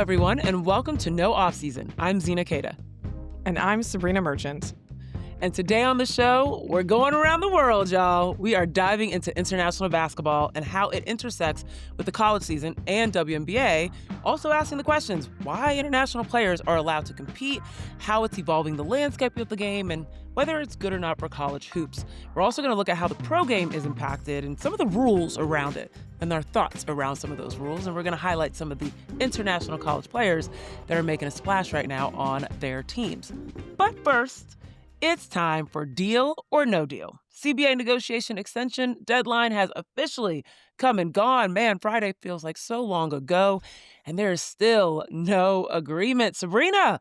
everyone, and welcome to No Offseason. I'm Zena Claessens. And I'm Sabreena Merchant. And today on the show, we're going around the world, y'all. We are diving into international basketball and how it intersects with the college season and WNBA. Also asking the questions, why international players are allowed to compete, how it's evolving the landscape of the game, and whether it's good or not for college hoops. We're also going to look at how the pro game is impacted and some of the rules around it and our thoughts around some of those rules. And we're going to highlight some of the international college players that are making a splash right now on their teams. But first, it's time for Deal or No Deal. CBA negotiation extension deadline has officially come and gone. Man, Friday feels like so long ago, and there is still no agreement. Sabreena,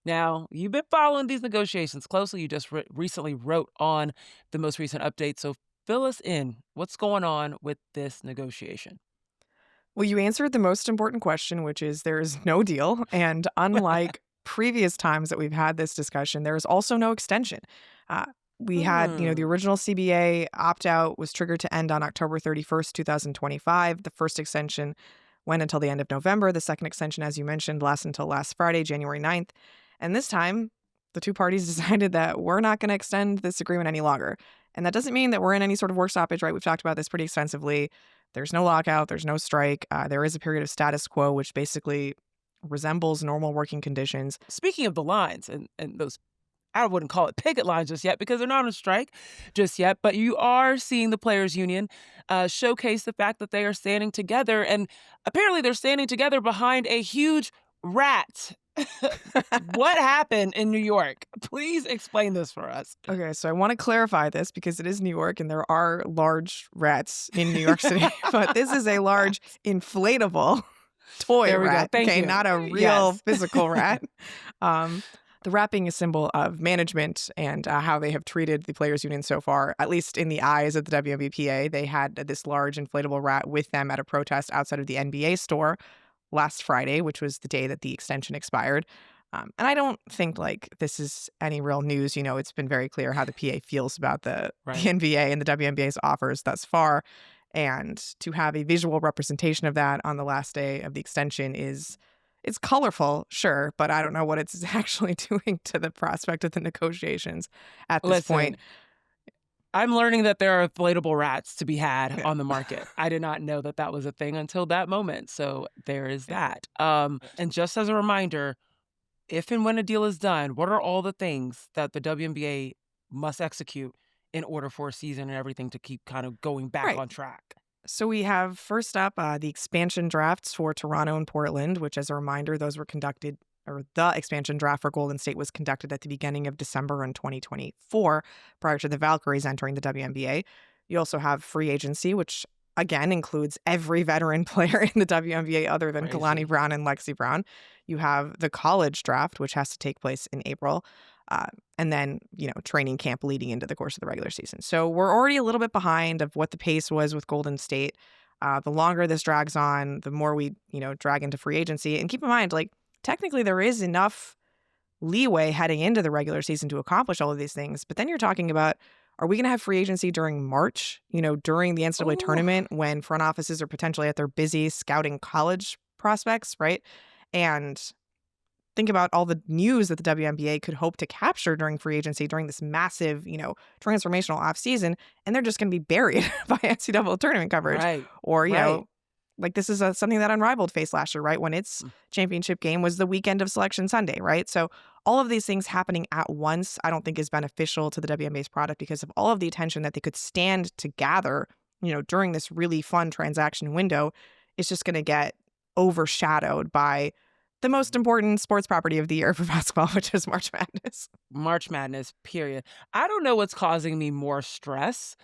now, you've been following these negotiations closely. You just recently wrote on the most recent update, so fill us in. What's going on with this negotiation? Well, you answered the most important question, which is there is no deal. And unlike previous times that we've had this discussion, there is also no extension. We had, the original CBA opt-out was triggered to end on October 31st, 2025. The first extension went until the end of November. The second extension, as you mentioned, lasts until last Friday, January 9th. And this time, the two parties decided that we're not going to extend this agreement any longer. And that doesn't mean that we're in any sort of work stoppage, right? We've talked about this pretty extensively. There's no lockout. There's no strike. There is a period of status quo, which basically resembles normal working conditions. Speaking of the lines and those, I wouldn't call it picket lines just yet because they're not on strike just yet, but you are seeing the players' union showcase the fact that they are standing together, and apparently they're standing together behind a huge rat. What happened in New York? Please explain this for us. Okay, so I want to clarify this because it is New York and there are large rats in New York City, but this is a large inflatable toy rat. Thank you. Not a real physical rat. The rat being a symbol of management and how they have treated the players' union so far, at least in the eyes of the WNBPA. They had this large inflatable rat with them at a protest outside of the NBA store last Friday, which was the day that the extension expired. And I don't think this is any real news. It's been very clear how the PA feels about the NBA and the WNBA's offers thus far. And to have a visual representation of that on the last day of the extension it's colorful, sure, but I don't know what it's actually doing to the prospect of the negotiations at this point. I'm learning that there are inflatable rats to be had on the market. I did not know that was a thing until that moment. So there is that. And just as a reminder, if and when a deal is done, what are all the things that the WNBA must execute in order for a season and everything to keep kind of going back on track? So we have first up the expansion drafts for Toronto and Portland, which, as a reminder, those were conducted, or the expansion draft for Golden State was conducted at the beginning of December in 2024, prior to the Valkyries entering the WNBA. You also have free agency, which again includes every veteran player in the WNBA other than Kalani Brown and Lexi Brown. You have the college draft, which has to take place in April. And then, training camp leading into the course of the regular season. So we're already a little bit behind of what the pace was with Golden State. The longer this drags on, the more we, drag into free agency. And keep in mind, technically there is enough leeway heading into the regular season to accomplish all of these things. But then you're talking about, are we going to have free agency during March, during the NCAA tournament when front offices are potentially at their busy scouting college prospects, right? And think about all the news that the WNBA could hope to capture during free agency during this massive, transformational offseason, and they're just going to be buried by NCAA tournament coverage. Right. Or, this is something that Unrivaled faced last year, right? When its championship game was the weekend of Selection Sunday, right? So all of these things happening at once, I don't think is beneficial to the WNBA's product because of all of the attention that they could stand to gather, during this really fun transaction window. It's just going to get overshadowed by the most important sports property of the year for basketball, which is March Madness. March Madness, period. I don't know what's causing me more stress.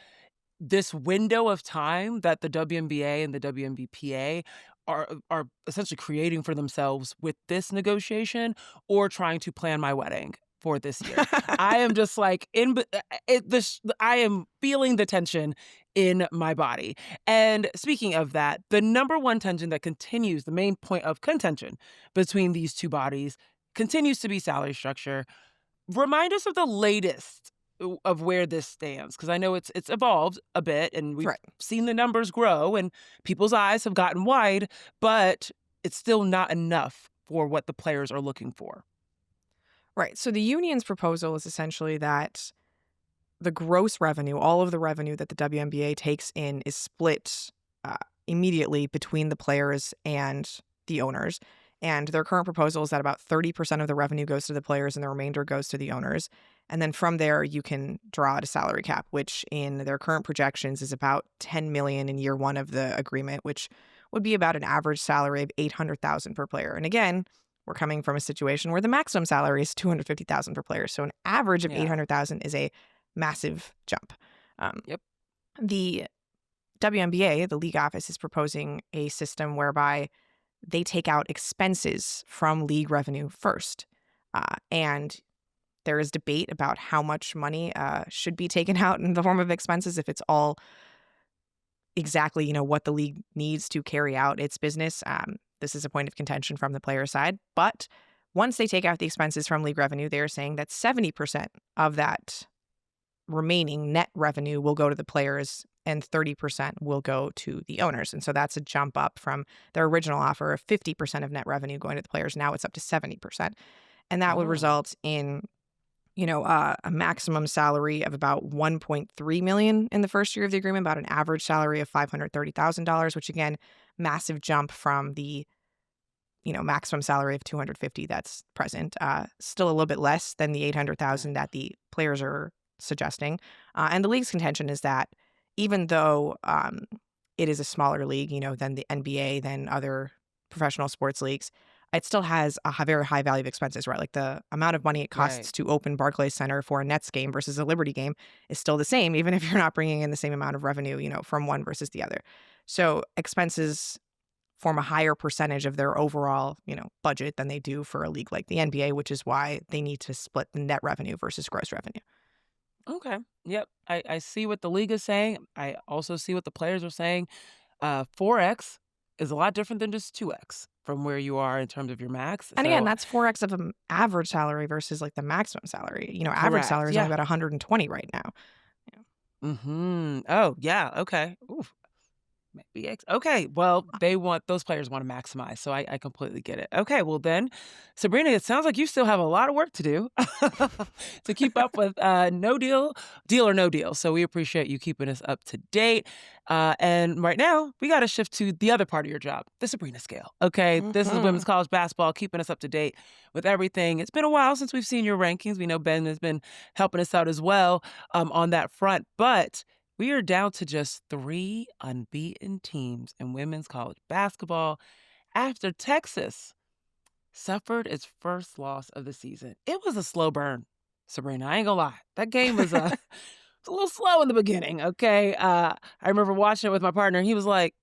This window of time that the WNBA and the WNBPA are essentially creating for themselves with this negotiation, or trying to plan my wedding for this year. I am just I am feeling the tension in my body. And speaking of that, the number one tension that continues, the main point of contention between these two bodies, continues to be salary structure. Remind us of the latest of where this stands, because I know it's evolved a bit, and we've seen the numbers grow and people's eyes have gotten wide, but it's still not enough for what the players are looking for. Right. So the union's proposal is essentially that the gross revenue, all of the revenue that the WNBA takes in, is split immediately between the players and the owners. And their current proposal is that about 30% of the revenue goes to the players and the remainder goes to the owners. And then from there, you can draw out a salary cap, which in their current projections is about $10 million in year one of the agreement, which would be about an average salary of $800,000 per player. And again, we're coming from a situation where the maximum salary is $250,000 per player. So an average of $800,000 is a massive jump. The WNBA, the league office, is proposing a system whereby they take out expenses from league revenue first. And there is debate about how much money should be taken out in the form of expenses, if it's all exactly, what the league needs to carry out its business. This is a point of contention from the player side. But once they take out the expenses from league revenue, they're saying that 70% of that remaining net revenue will go to the players and 30% will go to the owners. And so that's a jump up from their original offer of 50% of net revenue going to the players. Now it's up to 70%. And that would result in, a maximum salary of about $1.3 million in the first year of the agreement, about an average salary of $530,000, which again, massive jump from the, maximum salary of $250,000 that's present. Still a little bit less than the $800,000 that the players are suggesting. And the league's contention is that even though it is a smaller league, than the NBA, than other professional sports leagues, it still has a very high value of expenses, right? Like the amount of money it costs to open Barclays Center for a Nets game versus a Liberty game is still the same, even if you're not bringing in the same amount of revenue, from one versus the other. So expenses form a higher percentage of their overall, budget than they do for a league like the NBA, which is why they need to split the net revenue versus gross revenue. Okay. Yep. I see what the league is saying. I also see what the players are saying. 4X is a lot different than just 2X from where you are in terms of your max. And again, that's 4X of an average salary versus like the maximum salary. Average salary is only about 120 right now. Oh, yeah. Okay. Oof. Maybe okay. Well, those players want to maximize, so I completely get it. Okay, well then, Sabreena, it sounds like you still have a lot of work to do to keep up with deal or no deal. So we appreciate you keeping us up to date. And right now, we got to shift to the other part of your job, the Sabreena scale. Okay, this is women's college basketball, keeping us up to date with everything. It's been a while since we've seen your rankings. We know Ben has been helping us out as well on that front, but we are down to just 3 unbeaten teams in women's college basketball after Texas suffered its first loss of the season. It was a slow burn, Sabreena. I ain't gonna lie. That game was a little slow in the beginning, okay? I remember watching it with my partner, and he was like,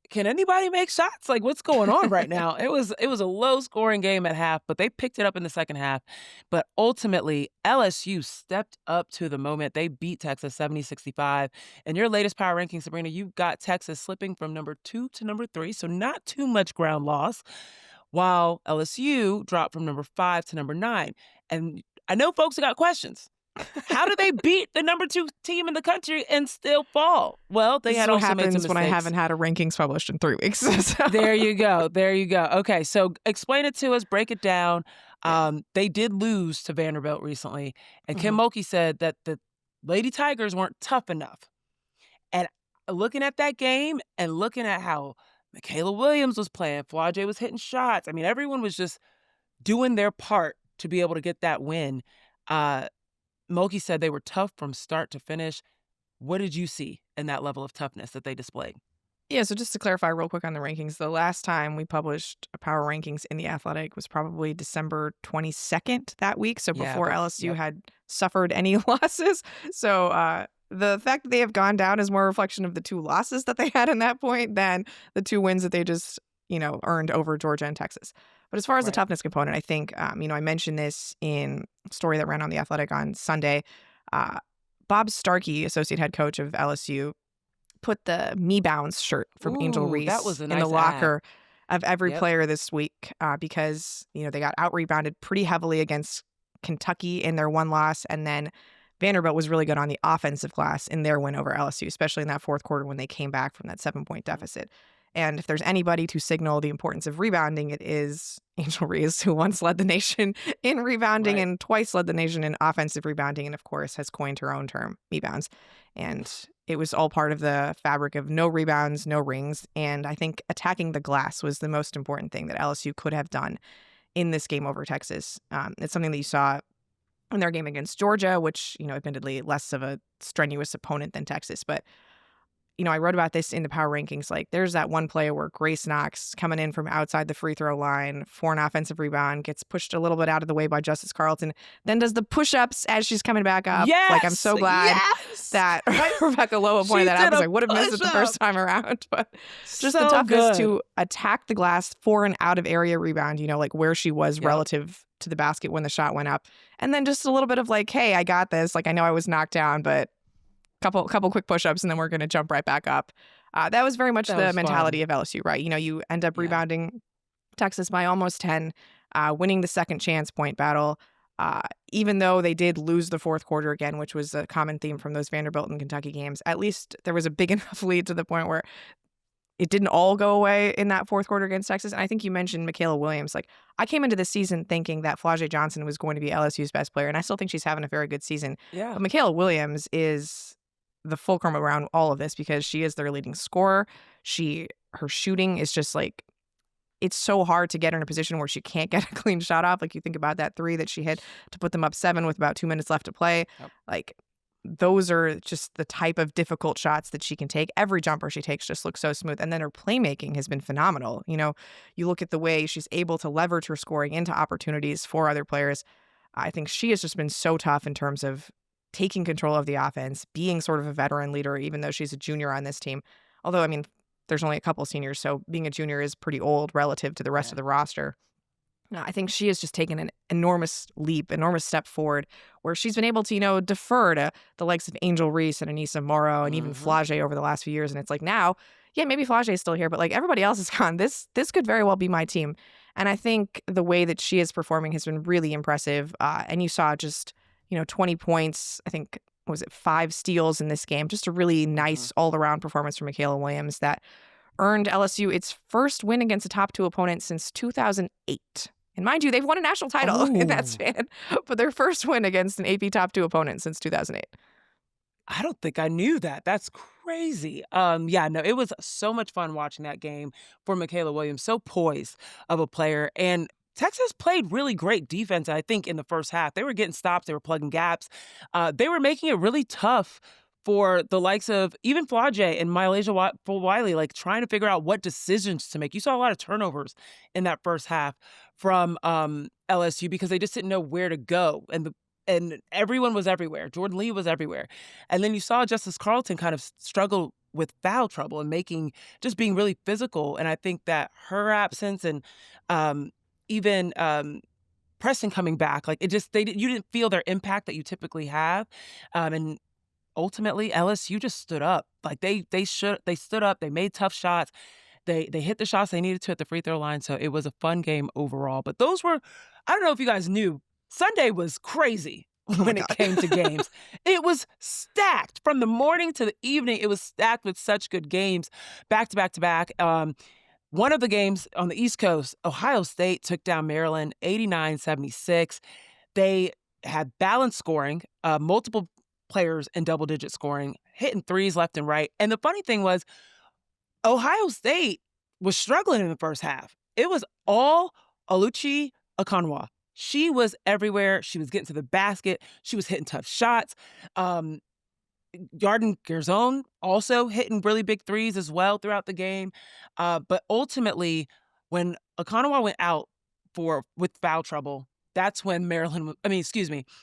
can anybody make shots? Like, what's going on right now? It was a low-scoring game at half, but they picked it up in the second half. But ultimately, LSU stepped up to the moment. They beat Texas 70-65. In your latest power ranking, Sabreena, you got Texas slipping from number 2 to number 3, so not too much ground loss, while LSU dropped from number 5 to number 9. And I know folks have got questions. How do they beat the number 2 team in the country and still fall? Well, they had also made some mistakes. When I haven't had a rankings published in 3 weeks. So. There you go. Okay, so explain it to us. Break it down. They did lose to Vanderbilt recently, and Kim Mulkey said that the Lady Tigers weren't tough enough. And looking at that game and looking at how Mikaylah Williams was playing, Flau'jae was hitting shots. I mean, everyone was just doing their part to be able to get that win. Mulkey said they were tough from start to finish. What did you see in that level of toughness that they displayed? Yeah, so just to clarify real quick on the rankings, the last time we published a power rankings in The Athletic was probably December 22nd that week, so before LSU had suffered any losses. So the fact that they have gone down is more a reflection of the 2 losses that they had in that point than the 2 wins that they just, earned over Georgia and Texas. But as far as the toughness component, I think, I mentioned this in a story that ran on The Athletic on Sunday. Bob Starkey, associate head coach of LSU, put the Me Bounce shirt from Angel Reese in the locker of every player this week because, they got out-rebounded pretty heavily against Kentucky in their one loss. And then Vanderbilt was really good on the offensive glass in their win over LSU, especially in that fourth quarter when they came back from that 7-point deficit. And if there's anybody to signal the importance of rebounding, it is Angel Reese, who once led the nation in rebounding and twice led the nation in offensive rebounding, and of course has coined her own term, rebounds. And it was all part of the fabric of no rebounds, no rings. And I think attacking the glass was the most important thing that LSU could have done in this game over Texas. It's something that you saw in their game against Georgia, which, admittedly less of a strenuous opponent than Texas, but I wrote about this in the power rankings. Like, there's that one play where Grace Knox coming in from outside the free throw line for an offensive rebound, gets pushed a little bit out of the way by Justice Carlton, then does the push-ups as she's coming back up. Yes! Like, I'm so glad that Rebecca Lowe pointed that out because I would have missed it the first time around. But just the toughness to attack the glass for an out-of-area rebound, like where she was relative to the basket when the shot went up. And then just a little bit of like, hey, I got this. Like, I know I was knocked down, but couple quick push-ups and then we're going to jump right back up. That was very much the mentality of LSU, right? You end up rebounding Texas by almost 10, winning the second chance point battle, even though they did lose the fourth quarter again, which was a common theme from those Vanderbilt and Kentucky games. At least there was a big enough lead to the point where it didn't all go away in that fourth quarter against Texas. And I think you mentioned Mikaylah Williams. Like, I came into the season thinking that Flau'jae Johnson was going to be LSU's best player, and I still think she's having a very good season. Yeah. But Mikaylah Williams is the fulcrum around all of this because she is their leading scorer. Her shooting is just like, it's so hard to get her in a position where she can't get a clean shot off. Like, you think about that 3 that she hit to put them up 7 with about 2 minutes left to play. Yep. Like, those are just the type of difficult shots that she can take. Every jumper she takes just looks so smooth. And then her playmaking has been phenomenal. You look at the way she's able to leverage her scoring into opportunities for other players. I think she has just been so tough in terms of taking control of the offense, being sort of a veteran leader, even though she's a junior on this team. Although, there's only a couple seniors, so being a junior is pretty old relative to the rest of the roster. I think she has just taken an enormous step forward where she's been able to, defer to the likes of Angel Reese and Anissa Morrow and even Flau'jae over the last few years. And it's like now, maybe Flau'jae is still here, but like everybody else is gone. This could very well be my team. And I think the way that she is performing has been really impressive. And you saw just 20 points, I think, 5 steals in this game. Just a really nice all-around performance from Mikaylah Williams that earned LSU its first win against a top 2 opponent since 2008. And mind you, they've won a national title in that span, but their first win against an AP top 2 opponent since 2008. I don't think I knew that. That's crazy. It was so much fun watching that game for Mikaylah Williams. So poised of a player. And Texas played really great defense, I think, in the first half. They were getting stops. They were plugging gaps. They were making it really tough for the likes of even Flau'jae and Mikaylah Wiley, like trying to figure out what decisions to make. You saw a lot of turnovers in that first half from LSU because they just didn't know where to go. And everyone was everywhere. Jordan Lee was everywhere. And then you saw Justice Carlton kind of struggle with foul trouble and being really physical. And I think that her absence and even Preston coming back, like you didn't feel their impact that you typically have. And ultimately, LSU just stood up. Like they stood up. They made tough shots. They hit the shots they needed to at the free throw line. So it was a fun game overall. But those were, I don't know if you guys knew, Sunday was crazy when it came to games. It was stacked from the morning to the evening. It was stacked with such good games, back to back to back. One of the games on the East Coast, Ohio State took down Maryland 89-76. They had balanced scoring, multiple players in double-digit scoring, hitting threes left and right. And the funny thing was, Ohio State was struggling in the first half. It was all Oluchi Okonwa. She was everywhere. She was getting to the basket. She was hitting tough shots. Yarden Gerzon also hitting really big threes as well throughout the game. But ultimately, when Okonwa went out with foul trouble, that's when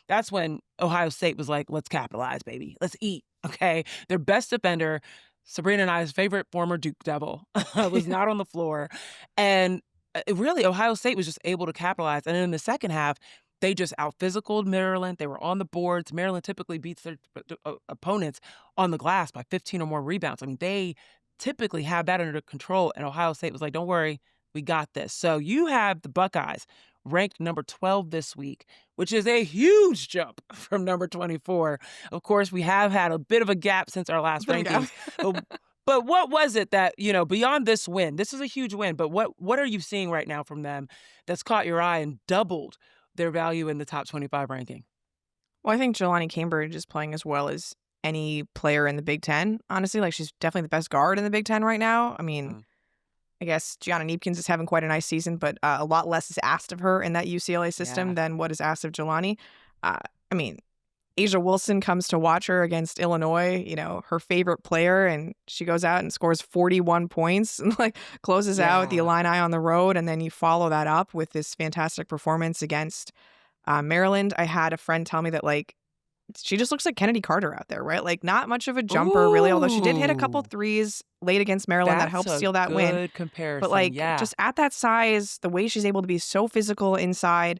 that's when Ohio State was like, let's capitalize, baby. Let's eat, okay? Their best defender, Sabreena and I's favorite former Duke Devil, was not on the floor. And really, Ohio State was just able to capitalize. And then in the second half, they just out-physicaled Maryland. They were on the boards. Maryland typically beats their opponents on the glass by 15 or more rebounds. They typically have that under control. And Ohio State was like, don't worry, we got this. So you have the Buckeyes ranked number 12 this week, which is a huge jump from number 24. Of course, we have had a bit of a gap since our last rankings. But what was it that, beyond this win, this is a huge win, but what are you seeing right now from them that's caught your eye and doubled their value in the top 25 ranking? Well, I think Jelani Cambridge is playing as well as any player in the Big Ten. Honestly, like she's definitely the best guard in the Big Ten right now. I mean, I guess Gianna Neepkins is having quite a nice season, but a lot less is asked of her in that UCLA system than what is asked of Jelani. I mean, Asia Wilson comes to watch her against Illinois, her favorite player, and she goes out and scores 41 points and closes out the Illini on the road. And then you follow that up with this fantastic performance against Maryland. I had a friend tell me that she just looks like Kennedy Carter out there, right? Not much of a jumper, really, although she did hit a couple threes late against Maryland that helped steal that win. Good comparison. But just at that size, the way she's able to be so physical inside,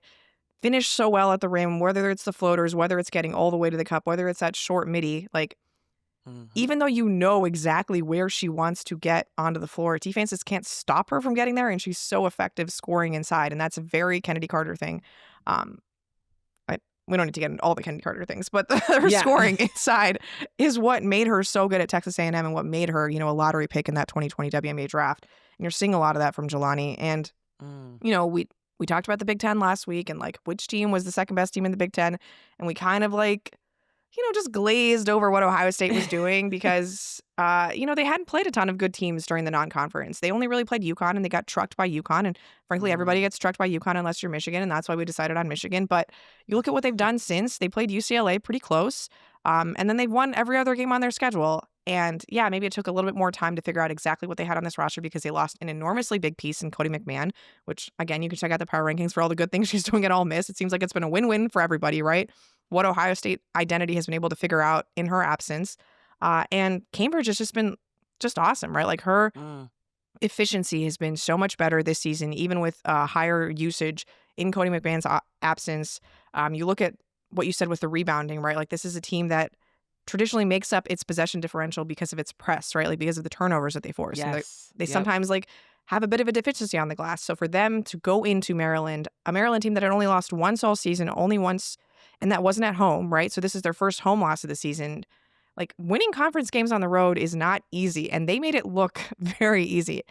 finish so well at the rim, whether it's the floaters, whether it's getting all the way to the cup, whether it's that short midi, even though you know exactly where she wants to get onto the floor, defenses can't stop her from getting there, and she's so effective scoring inside, and that's a very Kennedy Carter thing. We don't need to get into all the Kennedy Carter things, but her scoring inside is what made her so good at Texas A&M and what made her, a lottery pick in that 2020 WNBA draft. And you're seeing a lot of that from Jelani. And, we talked about the Big Ten last week and which team was the second best team in the Big Ten. And we kind of just glazed over what Ohio State was doing because, they hadn't played a ton of good teams during the non-conference. They only really played UConn and they got trucked by UConn. And frankly, everybody gets trucked by UConn unless you're Michigan. And that's why we decided on Michigan. But you look at what they've done since. They played UCLA pretty close. And then they've won every other game on their schedule. And maybe it took a little bit more time to figure out exactly what they had on this roster because they lost an enormously big piece in Cody McMahon, which, again, you can check out the power rankings for all the good things she's doing at Ole Miss. It seems like it's been a win-win for everybody, right? What Ohio State identity has been able to figure out in her absence. And Cambridge has just been awesome, right? Her efficiency has been so much better this season, even with higher usage in Cody McMahon's absence. You look at what you said with the rebounding, right? This is a team that traditionally makes up its possession differential because of its press, right? Because of the turnovers that they force. Yes. And they sometimes have a bit of a deficiency on the glass. So for them to go into Maryland, a Maryland team that had only lost once all season, only once, and that wasn't at home, right? So this is their first home loss of the season. Winning conference games on the road is not easy, and they made it look very easy.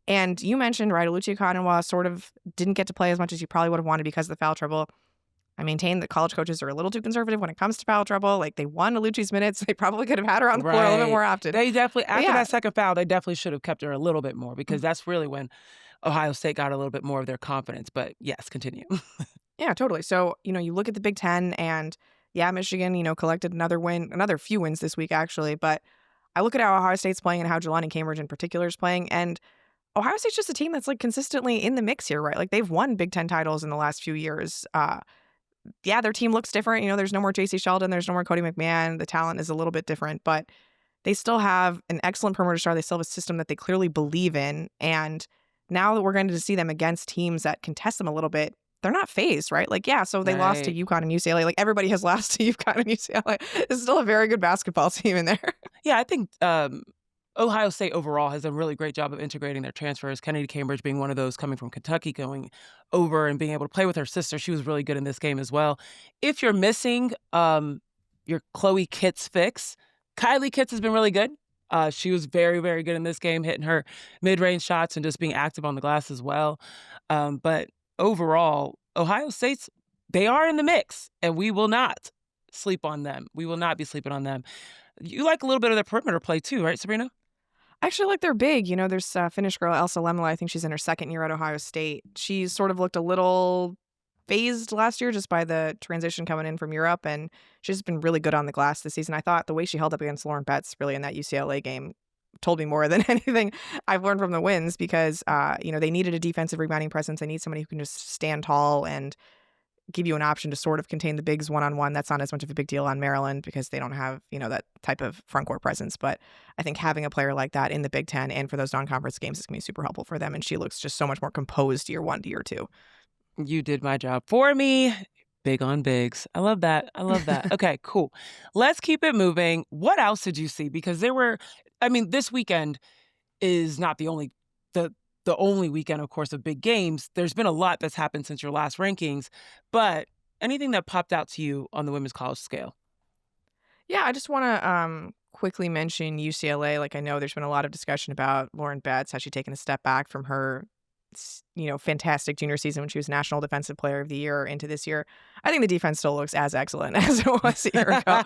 And you mentioned, right, Alucia Conenwa sort of didn't get to play as much as you probably would have wanted because of the foul trouble. I maintain that college coaches are a little too conservative when it comes to foul trouble. They won Alucia's minutes. They probably could have had her on the floor a little bit more often. They definitely, after that second foul, they definitely should have kept her a little bit more because that's really when Ohio State got a little bit more of their confidence. But yes, continue. Yeah, totally. So, you look at the Big Ten and Michigan, collected another few wins this week, actually. But I look at how Ohio State's playing and how Jelani Cambridge in particular is playing. And Ohio State's just a team that's consistently in the mix here, right? They've won Big Ten titles in the last few years. Their team looks different. There's no more J.C. Sheldon. There's no more Cody McMahon. The talent is a little bit different, but they still have an excellent perimeter star. They still have a system that they clearly believe in. And now that we're going to see them against teams that contest them a little bit, they're not phased, right? So they lost to UConn and UCLA. Everybody has lost to UConn and UCLA. It's still a very good basketball team in there. Yeah, I think Ohio State overall has done a really great job of integrating their transfers. Kennedy Cambridge being one of those coming from Kentucky, going over and being able to play with her sister. She was really good in this game as well. If you're missing your Chloe Kitts fix, Kylie Kitts has been really good. She was very, very good in this game, hitting her mid-range shots and just being active on the glass as well. But overall, Ohio State's, they are in the mix, and we will not sleep on them. We will not be sleeping on them. You like a little bit of their perimeter play too, right, Sabreena? I actually like they're big. There's Finnish girl Elsa Lemela. I think she's in her second year at Ohio State. She's sort of looked a little phased last year just by the transition coming in from Europe, and she's been really good on the glass this season. I thought the way she held up against Lauren Betts really in that UCLA game told me more than anything I've learned from the wins because, they needed a defensive rebounding presence. They need somebody who can just stand tall and give you an option to sort of contain the bigs one-on-one. That's not as much of a big deal on Maryland because they don't have, that type of front court presence. But I think having a player like that in the Big Ten and for those non-conference games is going to be super helpful for them. And she looks just so much more composed year one to year two. You did my job for me. Big on bigs. I love that. Okay, cool. Let's keep it moving. What else did you see? Because this weekend is not the only weekend, of course, of big games. There's been a lot that's happened since your last rankings, but anything that popped out to you on the women's college scale? Yeah, I just want to quickly mention UCLA. Like, I know there's been a lot of discussion about Lauren Betts. Has she taken a step back from her, fantastic junior season when she was National Defensive Player of the Year into this year? I think the defense still looks as excellent as it was a year ago.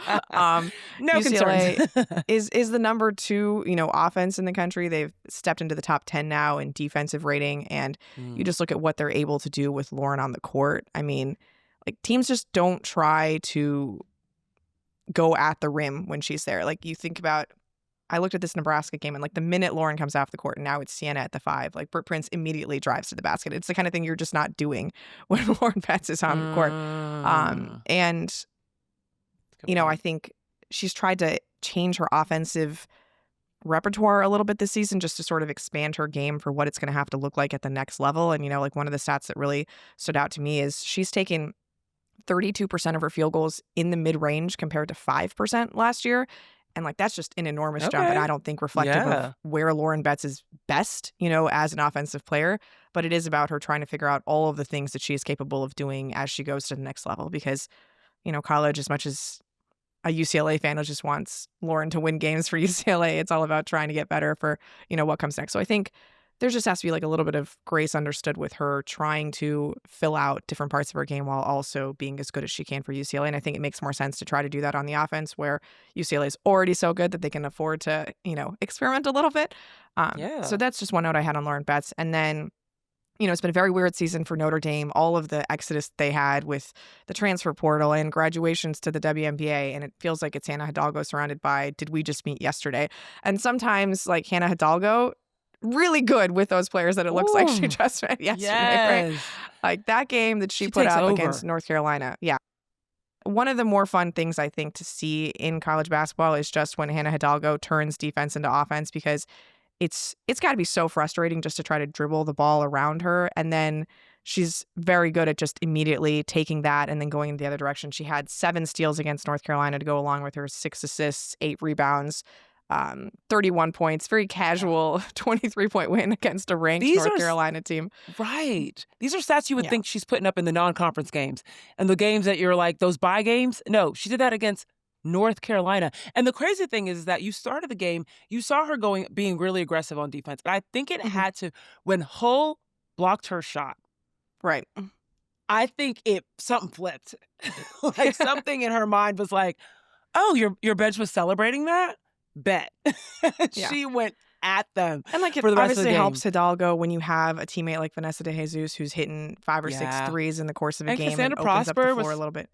No UCLA concerns. is the number 2, offense in the country. They've stepped into the top 10 now in defensive rating, and you just look at what they're able to do with Lauren on the court. I mean, like, teams just don't try to go at the rim when she's there. Like, you think about, I looked at this Nebraska game, and like the minute Lauren comes off the court, and now it's Sienna at the 5, like Britt Prince immediately drives to the basket. It's the kind of thing you're just not doing when Lauren Betts is on the court. And I think she's tried to change her offensive repertoire a little bit this season just to sort of expand her game for what it's going to have to look like at the next level. And, like, one of the stats that really stood out to me is she's taken 32% of her field goals in the mid-range compared to 5% last year. And, like, that's just an enormous jump. And I don't think reflective of where Lauren Betts is best, as an offensive player. But it is about her trying to figure out all of the things that she is capable of doing as she goes to the next level. Because, college, as much as a UCLA fan who just wants Lauren to win games for UCLA, it's all about trying to get better for, what comes next. So I think there just has to be like a little bit of grace understood with her trying to fill out different parts of her game while also being as good as she can for UCLA. And I think it makes more sense to try to do that on the offense where UCLA is already so good that they can afford to, experiment a little bit. So that's just one note I had on Lauren Betts. And then, it's been a very weird season for Notre Dame, all of the exodus they had with the transfer portal and graduations to the WNBA. And it feels like it's Hannah Hidalgo surrounded by, did we just meet yesterday? And sometimes, like, Hannah Hidalgo, really good with those players that it looks like she just met yesterday, right? Like that game that she put up against North Carolina. Yeah. One of the more fun things I think to see in college basketball is just when Hannah Hidalgo turns defense into offense, because it's got to be so frustrating just to try to dribble the ball around her. And then she's very good at just immediately taking that and then going in the other direction. She had 7 steals against North Carolina to go along with her 6 assists, 8 rebounds. 31 points, very casual 23-point win against a ranked North Carolina team. Right. These are stats you would think she's putting up in the non-conference games. And the games that you're like, those bye games? No, she did that against North Carolina. And the crazy thing is that you started the game, you saw her being really aggressive on defense. But I think it had to, when Hull blocked her shot. Right. I think something flipped. Like something in her mind was like, oh, your bench was celebrating that? Bet. She went at them. And like, it for the rest obviously of the game. Helps Hidalgo when you have a teammate like Vanessa De Jesus who's hitting 5 or 6 threes in the course of a game and opens up the floor a little bit.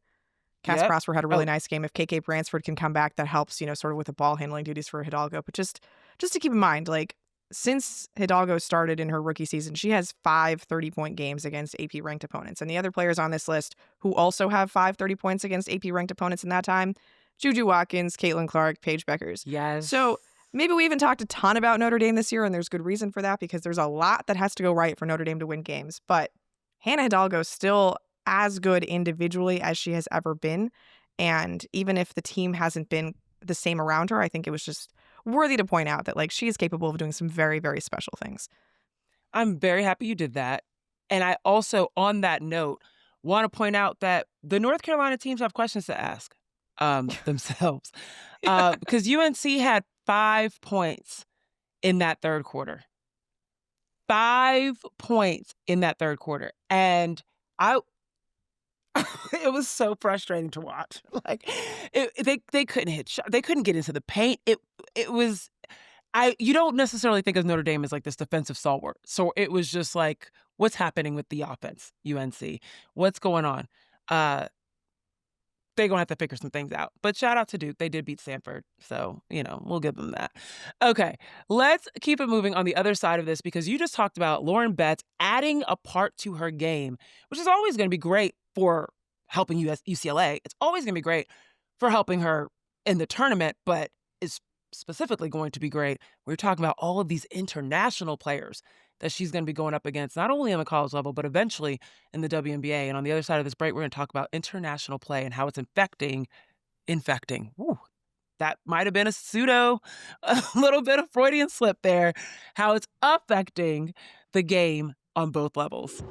Cass Prosper had a really nice game. If KK Bransford can come back, that helps, sort of with the ball handling duties for Hidalgo. But just to keep in mind, like, since Hidalgo started in her rookie season, she has 5 30-point games against AP-ranked opponents. And the other players on this list who also have 5 30 points against AP-ranked opponents in that time, Juju Watkins, Caitlin Clark, Paige Beckers. Yes. So maybe we even talked a ton about Notre Dame this year, and there's good reason for that because there's a lot that has to go right for Notre Dame to win games. But Hannah Hidalgo is still as good individually as she has ever been. And even if the team hasn't been the same around her, I think it was just worthy to point out that, like, she is capable of doing some very, very special things. I'm very happy you did that. And I also, on that note, want to point out that the North Carolina teams have questions to ask themselves. Because UNC had 5 points in that third quarter. 5 points in that third quarter. And it was so frustrating to watch. Like, they couldn't hit shots. They couldn't get into the paint. It was, you don't necessarily think of Notre Dame as like this defensive stalwart. So it was just like, what's happening with the offense, UNC? What's going on? They're going to have to figure some things out. But shout out to Duke. They did beat Stanford. So, we'll give them that. Okay, let's keep it moving on the other side of this because you just talked about Lauren Betts adding a part to her game, which is always going to be great for helping UCLA. It's always going to be great for helping her in the tournament, but it's specifically going to be great. We're talking about all of these international players that she's going to be going up against, not only on the college level, but eventually in the WNBA. And on the other side of this break, we're going to talk about international play and how it's infecting. Ooh, that might have been a little bit of Freudian slip there, how it's affecting the game on both levels.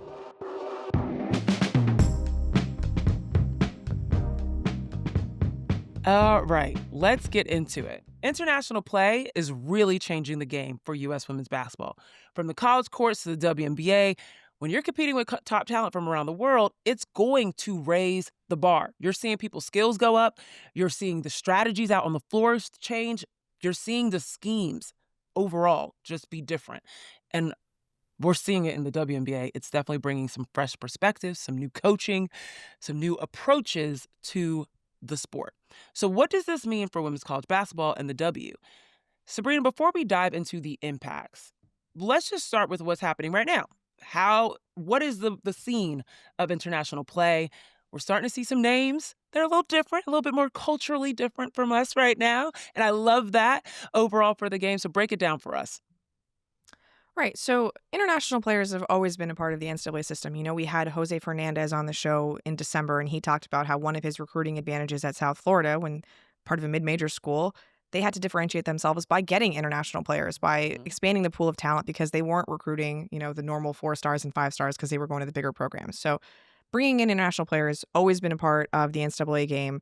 All right, let's get into it. International play is really changing the game for U.S. women's basketball. From the college courts to the WNBA, when you're competing with top talent from around the world, it's going to raise the bar. You're seeing people's skills go up. You're seeing the strategies out on the floors change. You're seeing the schemes overall just be different. And we're seeing it in the WNBA. It's definitely bringing some fresh perspectives, some new coaching, some new approaches to the sport. So what does this mean for women's college basketball and the W? Sabreena, before we dive into the impacts, let's just start with what's happening right now. What is the scene of international play? We're starting to see some names that are a little different, a little bit more culturally different from us right now. And I love that overall for the game. So break it down for us. Right. So international players have always been a part of the NCAA system. You know, we had Jose Fernandez on the show in December, and he talked about how one of his recruiting advantages at South Florida, when part of a mid-major school, they had to differentiate themselves by getting international players, by expanding the pool of talent, because they weren't recruiting, you know, the normal 4 stars and 5 stars because they were going to the bigger programs. So bringing in international players always been a part of the NCAA game.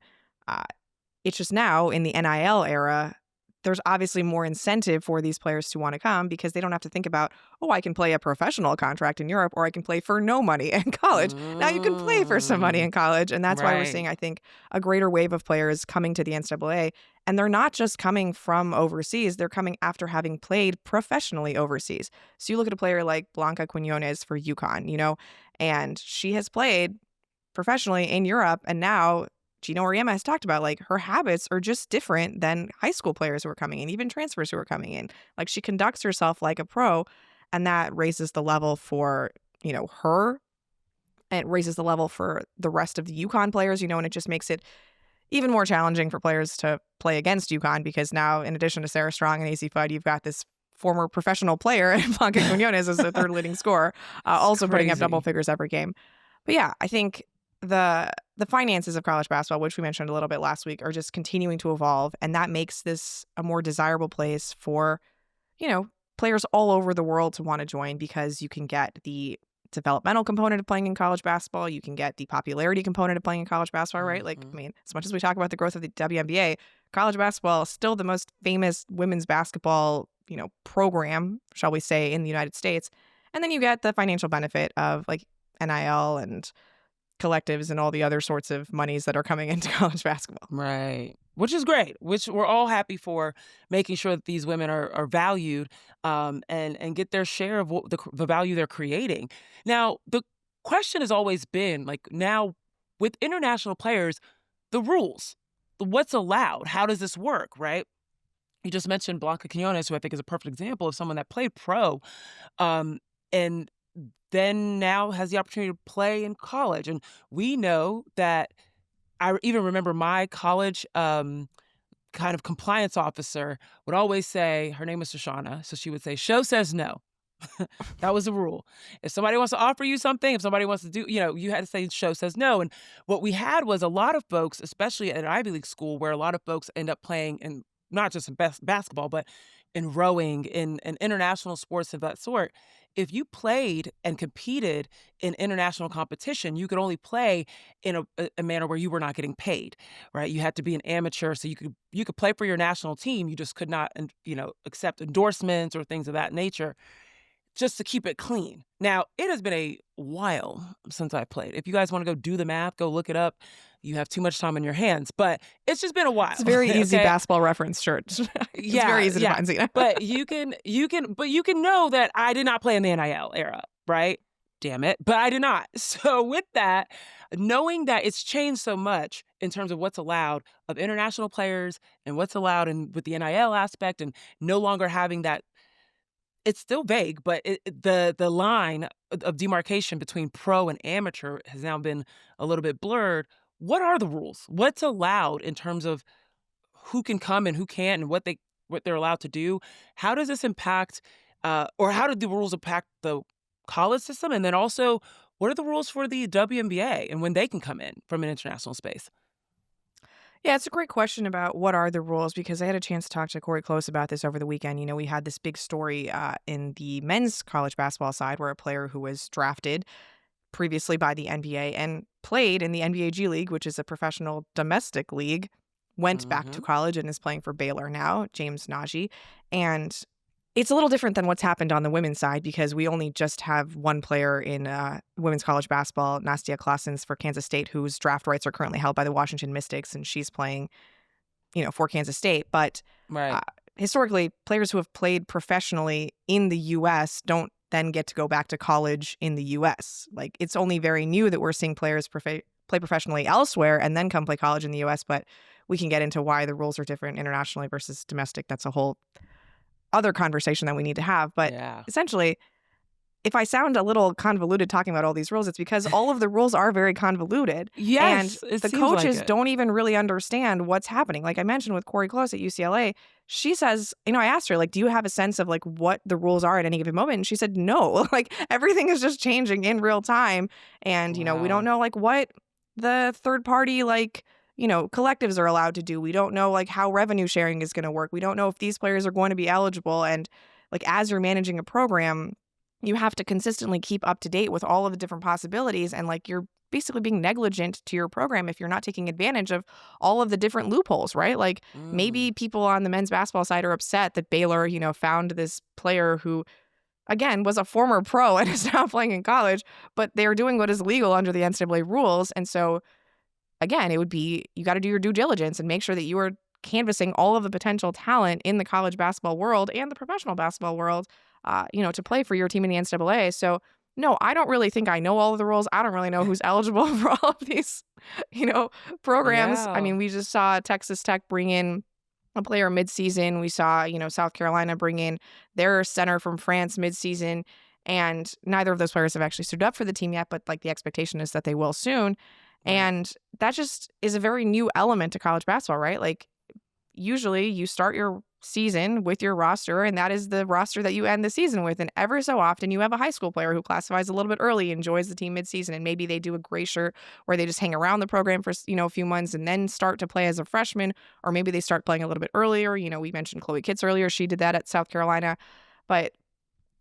It's just now in the NIL era, there's obviously more incentive for these players to want to come because they don't have to think about, oh, I can play a professional contract in Europe or I can play for no money in college. Now you can play for some money in college. And that's why we're seeing, I think, a greater wave of players coming to the NCAA. And they're not just coming from overseas. They're coming after having played professionally overseas. So you look at a player like Blanca Quinonez for UConn, you know, and she has played professionally in Europe. And now Gino Auriemma has talked about, like, her habits are just different than high school players who are coming in, even transfers who are coming in. Like, she conducts herself like a pro, and that raises the level for, you know, her. And it raises the level for the rest of the UConn players, you know, and it just makes it even more challenging for players to play against UConn because now, in addition to Sarah Strong and AC Fudd, you've got this former professional player, Blanca Quinonez, as the third leading scorer, also putting up double figures every game. But yeah, I think the finances of college basketball, which we mentioned a little bit last week, are just continuing to evolve. And that makes this a more desirable place for, you know, players all over the world to want to join because you can get the developmental component of playing in college basketball. You can get the popularity component of playing in college basketball, right? Like, I mean, as much as we talk about the growth of the WNBA, college basketball is still the most famous women's basketball, you know, program, shall we say, in the United States. And then you get the financial benefit of, like, NIL and collectives and all the other sorts of monies that are coming into college basketball. Right. Which is great, which we're all happy for, making sure that these women are valued and get their share of what the value they're creating. Now, the question has always been, like, now with international players, the rules, what's allowed, how does this work, right? You just mentioned Blanca Quinonez, who I think is a perfect example of someone that played pro and then now has the opportunity to play in college. And we know that I even remember my college kind of compliance officer would always say, her name was Shoshana, so she would say, show says no. That was the rule. If somebody wants to offer you something, if somebody wants to do, you know, you had to say show says no. And what we had was a lot of folks, especially at an Ivy League school, where a lot of folks end up playing in not just in basketball, but in rowing, in international sports of that sort. If you played and competed in international competition, you could only play in a manner where you were not getting paid, right? You had to be an amateur, so you could play for your national team. You just could not, you know, accept endorsements or things of that nature, just to keep it clean. Now, it has been a while since I played. If you guys want to go do the math, go look it up. You have too much time on your hands, but it's just been a while. It's a very easy basketball reference shirt. It's very easy to find, Zena. But you can know that I did not play in the NIL era, right? Damn it. But I did not. So with that, knowing that it's changed so much in terms of what's allowed of international players and what's allowed with the NIL aspect, and no longer having that, it's still vague, but the line of demarcation between pro and amateur has now been a little bit blurred. What are the rules? What's allowed in terms of who can come and who can't, and what they're allowed to do? How does this impact, or how do the rules impact the college system? And then also, what are the rules for the WNBA and when they can come in from an international space? Yeah, it's a great question about what are the rules, because I had a chance to talk to Corey Close about this over the weekend. You know, we had this big story in the men's college basketball side where a player who was drafted previously by the NBA and played in the NBA G League, which is a professional domestic league, went back to college and is playing for Baylor now, James Nagy. And it's a little different than what's happened on the women's side because we only just have one player in women's college basketball, Nastja Claessens for Kansas State, whose draft rights are currently held by the Washington Mystics, and she's playing, for Kansas State. But historically, players who have played professionally in the U.S. don't then get to go back to college in the U.S. Like, it's only very new that we're seeing players play professionally elsewhere and then come play college in the U.S., but we can get into why the rules are different internationally versus domestic. That's a whole other conversation that we need to have. But essentially, if I sound a little convoluted talking about all these rules, it's because all of the rules are very convoluted. Yes, and the coaches don't even really understand what's happening. Like I mentioned with Corey Close at UCLA, she says, I asked her, like, do you have a sense of like what the rules are at any given moment? And she said, no, like everything is just changing in real time. And, we don't know like what the third party, like, collectives are allowed to do. We don't know like how revenue sharing is going to work. We don't know if these players are going to be eligible. And like, as you're managing a program, you have to consistently keep up to date with all of the different possibilities. And like, you're basically being negligent to your program if you're not taking advantage of all of the different loopholes, right? Like maybe people on the men's basketball side are upset that Baylor, found this player who, again, was a former pro and is now playing in college, but they're doing what is legal under the NCAA rules. And so, again, it would be, you got to do your due diligence and make sure that you are canvassing all of the potential talent in the college basketball world and the professional basketball world, to play for your team in the NCAA. So, no, I don't really think I know all of the rules. I don't really know who's eligible for all of these, programs. Yeah. I mean, we just saw Texas Tech bring in a player midseason. We saw, South Carolina bring in their center from France midseason. And neither of those players have actually stood up for the team yet, but like the expectation is that they will soon. And that just is a very new element to college basketball, right? Like, usually you start your season with your roster, and that is the roster that you end the season with. And ever so often, you have a high school player who classifies a little bit early and joins the team midseason, and maybe they do a gray shirt where they just hang around the program for, a few months and then start to play as a freshman, or maybe they start playing a little bit earlier. We mentioned Chloe Kitts earlier. She did that at South Carolina. But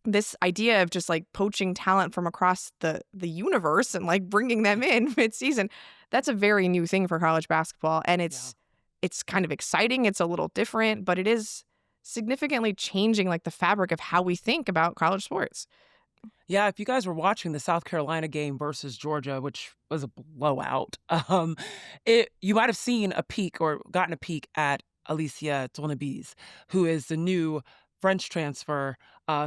this idea of just like poaching talent from across the universe and like bringing them in mid-season, that's a very new thing for college basketball. And it's kind of exciting. It's a little different, but it is significantly changing like the fabric of how we think about college sports. Yeah, if you guys were watching the South Carolina game versus Georgia, which was a blowout, you might have seen a peek or gotten a peek at Alicia Tonabise, who is the new French transfer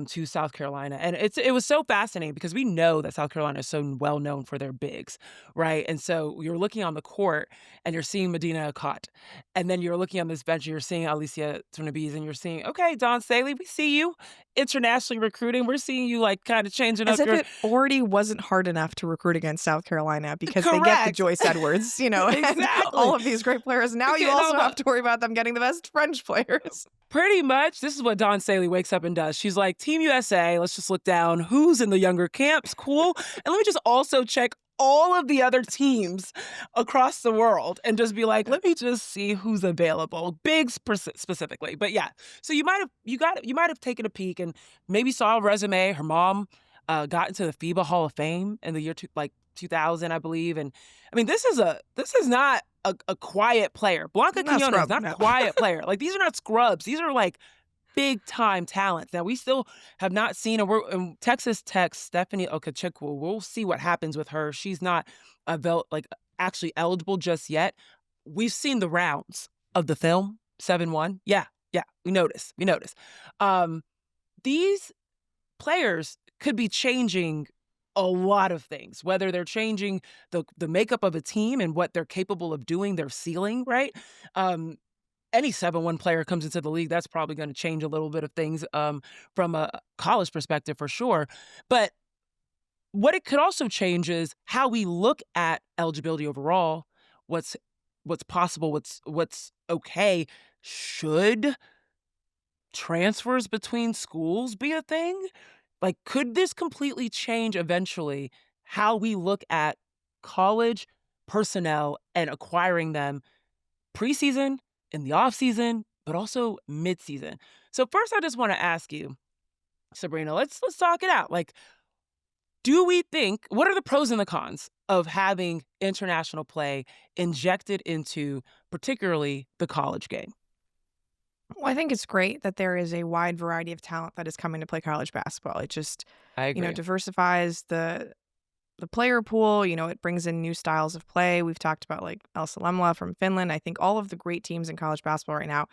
to South Carolina. And it was so fascinating because we know that South Carolina is so well known for their bigs, right? And so you're looking on the court and you're seeing Medina Akot. And then you're looking on this bench and you're seeing Alicia Tonabise and you're seeing, okay, Dawn Staley, we see you internationally recruiting. We're seeing you like kind of changing up. As if it already wasn't hard enough to recruit against South Carolina because they get the Joyce Edwards, Exactly. and all of these great players. Now you also have to worry about them getting the best French players. Pretty much. This is what Dawn Staley wakes up and does. She's like, Team USA, let's just look down who's in the younger camps. Cool. And let me just also check all of the other teams across the world and just be like, let me just see who's available. Bigs specifically. But yeah, so you might have taken a peek and maybe saw a resume. Her mom got into the FIBA Hall of Fame in the year 2000, I believe. And I mean, this is not a quiet player. Blanca Quinonez, not a quiet player. Like, these are not scrubs. These are like big time talents that we still have not seen. And Texas Tech, Stephanie Okechukwu, we'll see what happens with her. She's not actually eligible just yet. We've seen the rounds of the film 7-1. Yeah, we notice. These players could be changing a lot of things, whether they're changing the makeup of a team and what they're capable of doing, their ceiling, right? Any 7-1 player comes into the league, that's probably going to change a little bit of things from a college perspective for sure. But what it could also change is how we look at eligibility overall, what's possible, what's okay. Should transfers between schools be a thing? Like, could this completely change eventually how we look at college personnel and acquiring them preseason, in the offseason, but also midseason? So first, I just want to ask you, Sabreena, let's talk it out. Like, do we think, what are the pros and the cons of having international play injected into particularly the college game? Well, I think it's great that there is a wide variety of talent that is coming to play college basketball. It just, I agree. diversifies the player pool. It brings in new styles of play. We've talked about like Elsa Lemla from Finland. I think all of the great teams in college basketball right now,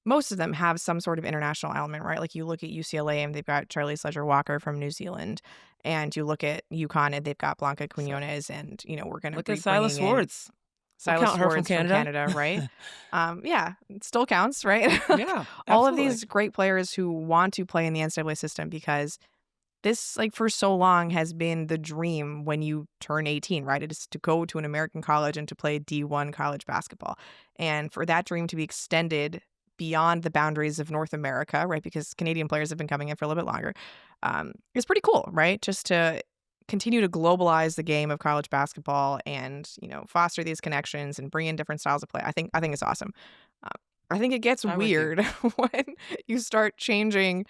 most of them have some sort of international element, right? Like you look at UCLA and they've got Charlie Sledger-Walker from New Zealand, and you look at UConn and they've got Blanca Quinonez, and we're going to Look be at Silas bringing in Swords. We'll Silas count her Swords from Canada. right? Yeah, it still counts, right? Yeah, All of absolutely. these great players who want to play in the NCAA system, because this, like, for so long has been the dream when you turn 18, right? It is to go to an American college and to play D1 college basketball. And for that dream to be extended beyond the boundaries of North America, right? Because Canadian players have been coming in for a little bit longer. It's pretty cool, right? Just to continue to globalize the game of college basketball and, foster these connections and bring in different styles of play. I think it's awesome. I think it gets I'm with you. weird when you start changing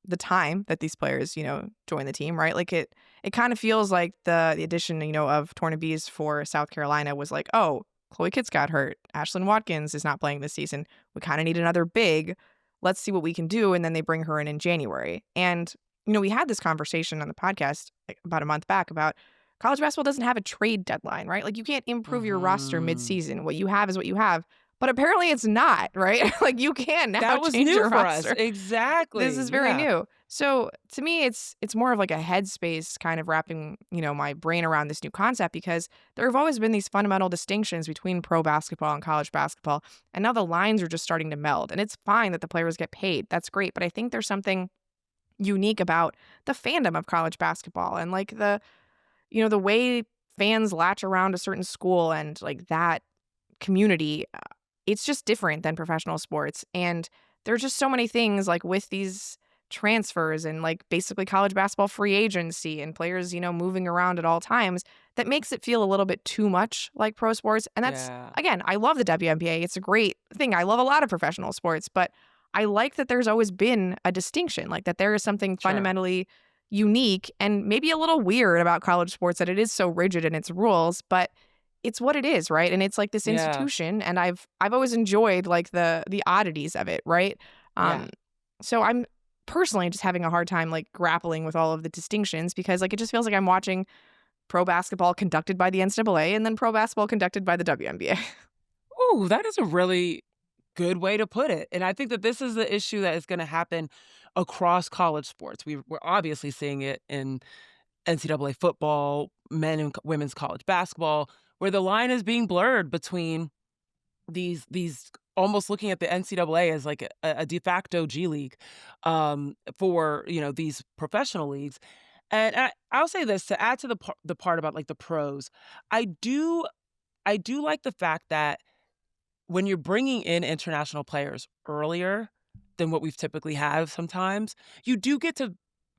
the time that these players, join the team, right? Like it kind of feels like the addition, of Tornabees for South Carolina was like, oh, Chloe Kitts got hurt. Ashlyn Watkins is not playing this season. We kind of need another big. Let's see what we can do. And then they bring her in January. And, we had this conversation on the podcast like, about a month back about college basketball doesn't have a trade deadline, right? Like you can't improve your roster mid-season. What you have is what you have. But apparently it's not, right? Like you can now That was change new your for roster. us. Exactly. This is very new. So to me, it's more of like a headspace kind of wrapping, my brain around this new concept, because there have always been these fundamental distinctions between pro basketball and college basketball. And now the lines are just starting to meld. And it's fine that the players get paid. That's great. But I think there's something unique about the fandom of college basketball and like the way fans latch around a certain school and like that community. It's just different than professional sports. And there's just so many things like with these transfers and like basically college basketball free agency and players, moving around at all times that makes it feel a little bit too much like pro sports. And that's, again, I love the WNBA. It's a great thing. I love a lot of professional sports, but I like that there's always been a distinction, like that there is something fundamentally unique and maybe a little weird about college sports, that it is so rigid in its rules, but it's what it is, right? And it's like this institution, and I've always enjoyed like the oddities of it, right? So I'm personally just having a hard time like grappling with all of the distinctions, because like it just feels like I'm watching pro basketball conducted by the NCAA and then pro basketball conducted by the WNBA. Ooh, that is a really good way to put it. And I think that this is the issue that is going to happen across college sports. We're obviously seeing it in NCAA football, men and women's college basketball, where the line is being blurred between these almost looking at the NCAA as like a de facto G League for, these professional leagues. And I'll say this to add to the part about like the pros. I do like the fact that when you're bringing in international players earlier than what we've typically have sometimes, you do get to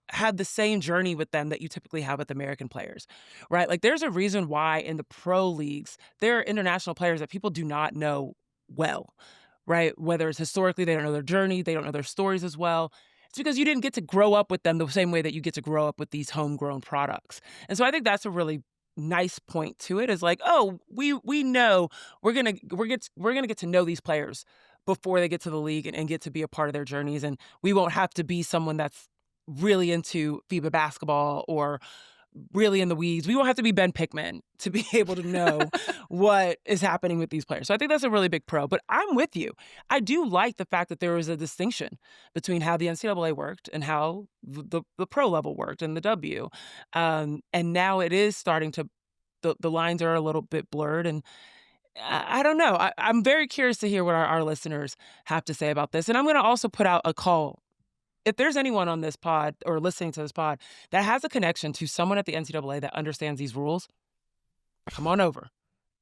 have the same journey with them that you typically have with American players, right? Like there's a reason why in the pro leagues, there are international players that people do not know well, right? Whether it's historically, they don't know their journey, they don't know their stories as well. It's because you didn't get to grow up with them the same way that you get to grow up with these homegrown products. And so I think that's a really nice point to it, is like, oh, we know we're gonna get to know these players before they get to the league and get to be a part of their journeys, and we won't have to be someone that's really into FIBA basketball or really in the weeds. We won't have to be Ben Pickman to be able to know what is happening with these players. So I think that's a really big pro. But I'm with you. I do like the fact that there is a distinction between how the NCAA worked and how the pro level worked and the W. And now it is starting to, the lines are a little bit blurred. And I don't know. I'm very curious to hear what our listeners have to say about this. And I'm going to also put out a call. If there's anyone on this pod or listening to this pod that has a connection to someone at the NCAA that understands these rules, come on over.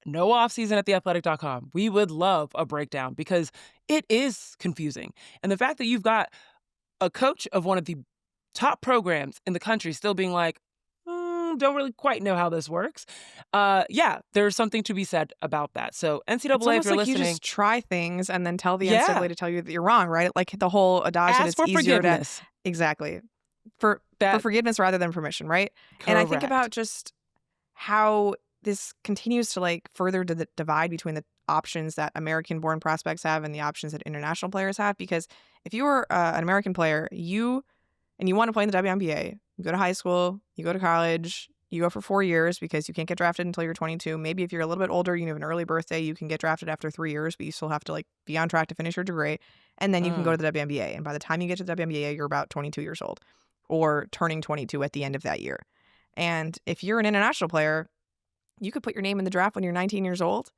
No offseason at theathletic.com. We would love a breakdown because it is confusing. And the fact that you've got a coach of one of the top programs in the country still being like, don't really quite know how this works. There's something to be said about that. So NCAA, It's if almost you're like listening, you just try things and then tell the NCAA to tell you that you're wrong, right? Like the whole adage that ask it's for easier forgiveness. Exactly. for forgiveness rather than permission, right? Correct. And I think about just how this continues to like further the divide between the options that American-born prospects have and the options that international players have. Because if you are an American player, you want to play in the WNBA, you go to high school, you go to college, you go for 4 years because you can't get drafted until you're 22. Maybe if you're a little bit older, you have an early birthday, you can get drafted after 3 years, but you still have to like be on track to finish your degree. And then you can go to the WNBA. And by the time you get to the WNBA, you're about 22 years old or turning 22 at the end of that year. And if you're an international player, you could put your name in the draft when you're 19 years old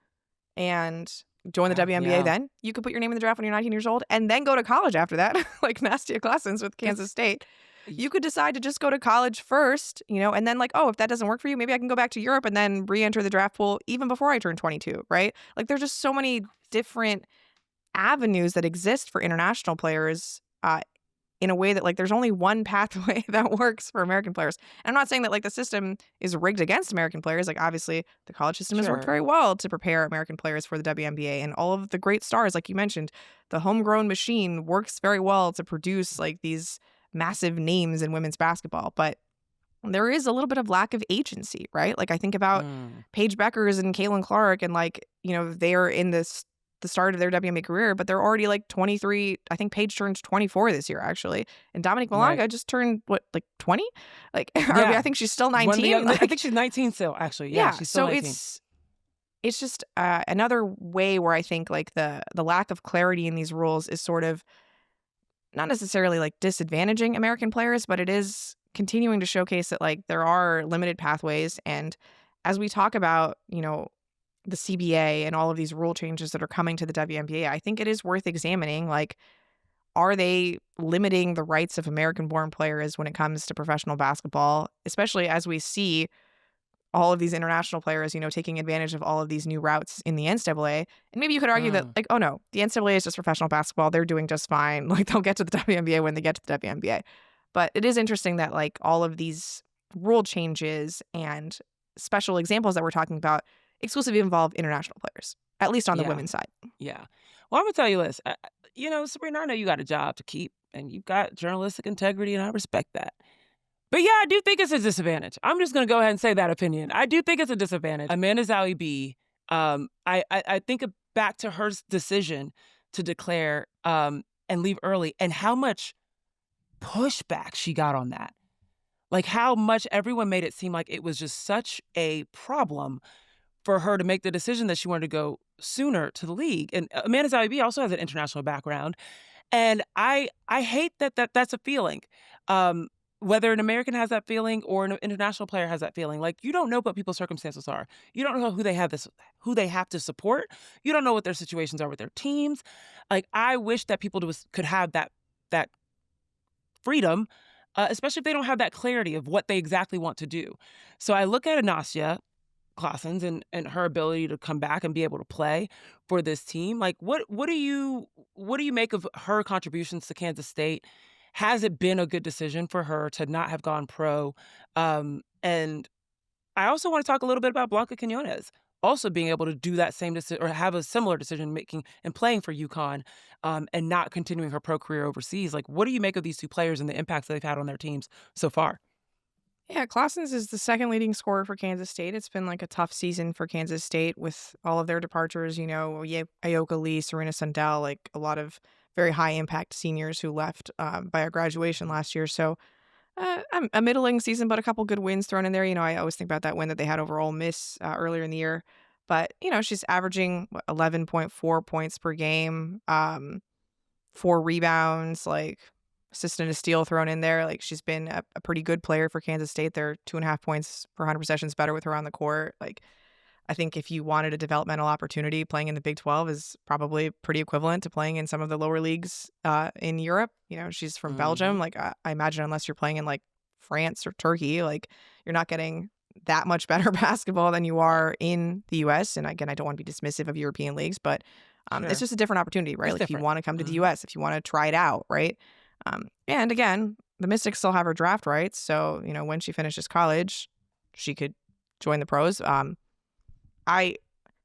and join the WNBA then. You could put your name in the draft when you're 19 years old and then go to college after that, like Nastja Claessens with Kansas State. You could decide to just go to college first, and then like, oh, if that doesn't work for you, maybe I can go back to Europe and then re-enter the draft pool even before I turn 22, right? Like there's just so many different avenues that exist for international players in a way that like there's only one pathway that works for American players. And I'm not saying that like the system is rigged against American players. Like obviously the college system has worked very well to prepare American players for the WNBA, and all of the great stars, like you mentioned, the homegrown machine works very well to produce like these massive names in women's basketball. But there is a little bit of lack of agency, right? Like I think about Paige Beckers and Caitlin Clark, and like, they're in the start of their WNBA career, but they're already like 23. I think Paige turns 24 this year, actually. And Dominique Blanca just turned, 20? Like, I think she's still 19. I think she's 19 still, actually. Yeah, she's still 19. It's just another way where I think like the lack of clarity in these rules is sort of not necessarily like disadvantaging American players, but it is continuing to showcase that like there are limited pathways. And as we talk about, the CBA and all of these rule changes that are coming to the WNBA, I think it is worth examining, like, are they limiting the rights of American-born players when it comes to professional basketball, especially as we see all of these international players, taking advantage of all of these new routes in the NCAA. And maybe you could argue that, like, oh no, the NCAA is just professional basketball. They're doing just fine. Like, they'll get to the WNBA when they get to the WNBA. But it is interesting that, like, all of these rule changes and special examples that we're talking about exclusively involve international players, at least on the women's side. Yeah. Well, I'm going to tell you this. Sabreena, I know you got a job to keep, and you've got journalistic integrity, and I respect that. But yeah, I do think it's a disadvantage. I'm just going to go ahead and say that opinion. I do think it's a disadvantage. Amanda Zahui B, I think back to her decision to declare and leave early, and how much pushback she got on that. Like how much everyone made it seem like it was just such a problem for her to make the decision that she wanted to go sooner to the league. And Amanda Zahui B also has an international background. And I hate that's a feeling. Whether an American has that feeling or an international player has that feeling, like you don't know what people's circumstances are. You don't know who they have to support. You don't know what their situations are with their teams. Like I wish that people could have that freedom, especially if they don't have that clarity of what they exactly want to do. So I look at Nastja Claessens and her ability to come back and be able to play for this team. Like what do you make of her contributions to Kansas State? Has it been a good decision for her to not have gone pro? And I also want to talk a little bit about Blanca Quinonez also being able to do that same decision or have a similar decision making and playing for UConn and not continuing her pro career overseas. Like, what do you make of these two players and the impacts that they've had on their teams so far? Yeah, Claessens is the second leading scorer for Kansas State. It's been like a tough season for Kansas State with all of their departures, Ayoka Lee, Serena Sundell, like a lot of very high impact seniors who left by our graduation last year. So a middling season, but a couple good wins thrown in there. I always think about that win that they had over Ole Miss earlier in the year. But, she's averaging 11.4 points per game, 4 rebounds, like assist and a steal thrown in there. Like she's been a pretty good player for Kansas State. They're 2.5 points per 100 possessions better with her on the court. Like I think if you wanted a developmental opportunity, playing in the Big 12 is probably pretty equivalent to playing in some of the lower leagues in Europe. She's from Belgium. Like I imagine unless you're playing in like France or Turkey, like you're not getting that much better basketball than you are in the U.S. And again, I don't want to be dismissive of European leagues, but it's just a different opportunity, right? It's like different. If you want to come to the U.S., if you want to try it out, right? And again, the Mystics still have her draft rights. So, when she finishes college, she could join the pros. I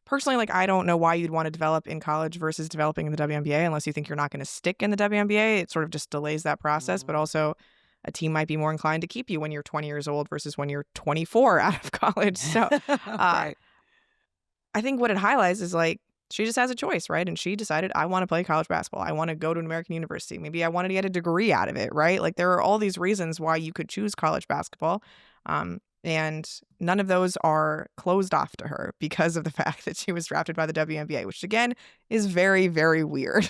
personally, I don't know why you'd want to develop in college versus developing in the WNBA unless you think you're not going to stick in the WNBA. It sort of just delays that process. But also, a team might be more inclined to keep you when you're 20 years old versus when you're 24 out of college. So Right. I think what it highlights is like, she just has a choice, right? And she decided, I want to play college basketball. I want to go to an American university. Maybe I wanted to get a degree out of it, right? Like, there are all these reasons why you could choose college basketball. And none of those are closed off to her because of the fact that she was drafted by the WNBA, which again is very, very weird.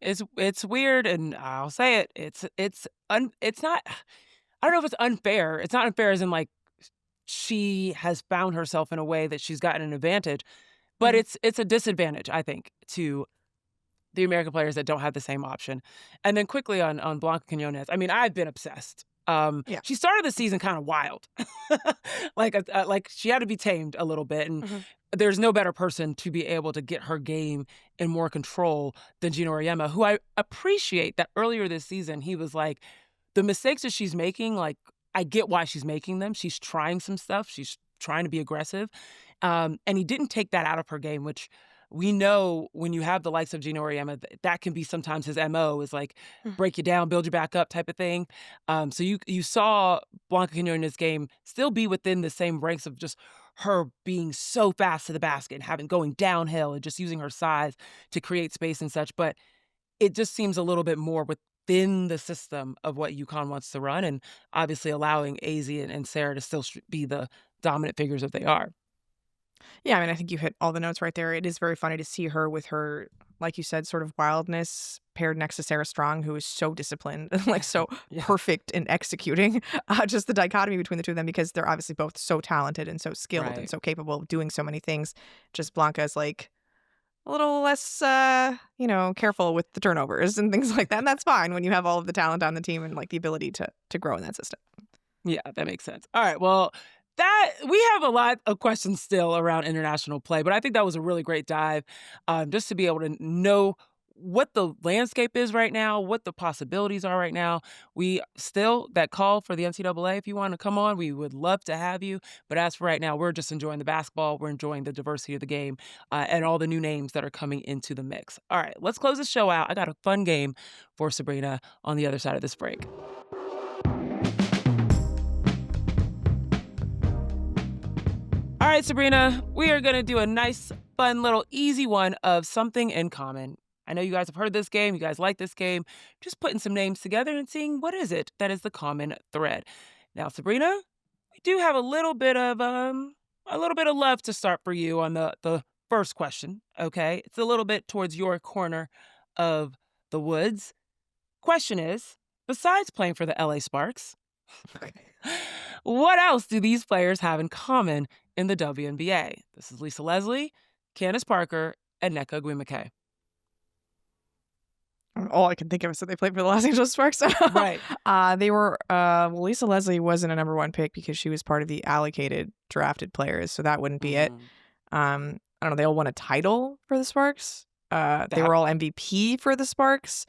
It's weird, and I'll say it. It's not. I don't know if it's unfair. It's not unfair as in like she has found herself in a way that she's gotten an advantage, but it's a disadvantage, I think, to the American players that don't have the same option. And then quickly on Blanca Quinonez, I mean, I've been obsessed. Yeah. She started the season kind of wild, like she had to be tamed a little bit, and there's no better person to be able to get her game in more control than Geno Auriemma, who I appreciate that earlier this season he was like, the mistakes that she's making, like, I get why she's making them. She's trying some stuff. She's trying to be aggressive. And he didn't take that out of her game, which we know when you have the likes of Geno Auriemma, that can be sometimes his MO, is like break you down, build you back up type of thing. So you saw Blanca Quinonez's game still be within the same ranks of just her being so fast to the basket and going downhill and just using her size to create space and such. But it just seems a little bit more within the system of what UConn wants to run, and obviously allowing AZ and Sarah to still be the dominant figures that they are. Yeah, I mean, I think you hit all the notes right there. It is very funny to see her with her, like you said, sort of wildness paired next to Sarah Strong, who is so disciplined and like so perfect in executing. Just the dichotomy between the two of them, because they're obviously both so talented and so skilled and so capable of doing so many things. Just Blanca is like a little less, careful with the turnovers and things like that. And that's fine when you have all of the talent on the team and like the ability to grow in that system. Yeah, that makes sense. All right, well, that we have a lot of questions still around international play, but I think that was a really great dive, just to be able to know what the landscape is right now, what the possibilities are right now. We still, that call for the NCAA, if you want to come on, we would love to have you. But as for right now, we're just enjoying the basketball. We're enjoying the diversity of the game and all the new names that are coming into the mix. All right, let's close the show out. I got a fun game for Sabreena on the other side of this break. All right, Sabreena, we are going to do a nice, fun, little easy one of something in common. I know you guys have heard this game. You guys like this game. Just putting some names together and seeing what is it that is the common thread. Now, Sabreena, we do have a little bit of love to start for you on the first question. Okay, it's a little bit towards your corner of the woods. Question is, besides playing for the LA Sparks, what else do these players have in common in the WNBA? This is Lisa Leslie, Candace Parker, and Nneka Ogwumike. All I can think of is that they played for the Los Angeles Sparks. Right. They were, Lisa Leslie wasn't a number one pick because she was part of the allocated drafted players, so that wouldn't be it. I don't know, they all won a title for the Sparks. They were all MVP for the Sparks.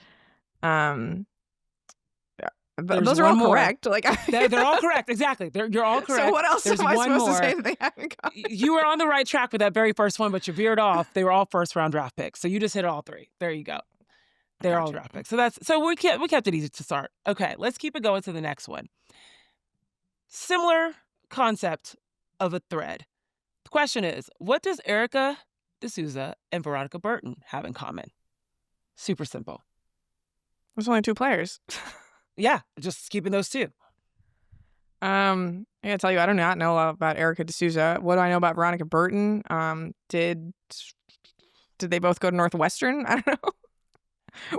Those are all correct. Like they're all correct. Exactly. You're all correct. So what else am I supposed to say that they have in common? You were on the right track with that very first one, but you veered off. They were all first round draft picks. So you just hit all three. There you go. They're all draft picks. So we kept it easy to start. Okay, let's keep it going to the next one. Similar concept of a thread. The question is, what does Erica D'Souza and Veronica Burton have in common? Super simple. There's only two players. Yeah, just keeping those two. I gotta tell you, I do not know about Erica D'Souza. What do I know about Veronica Burton? Did they both go to Northwestern? I don't know.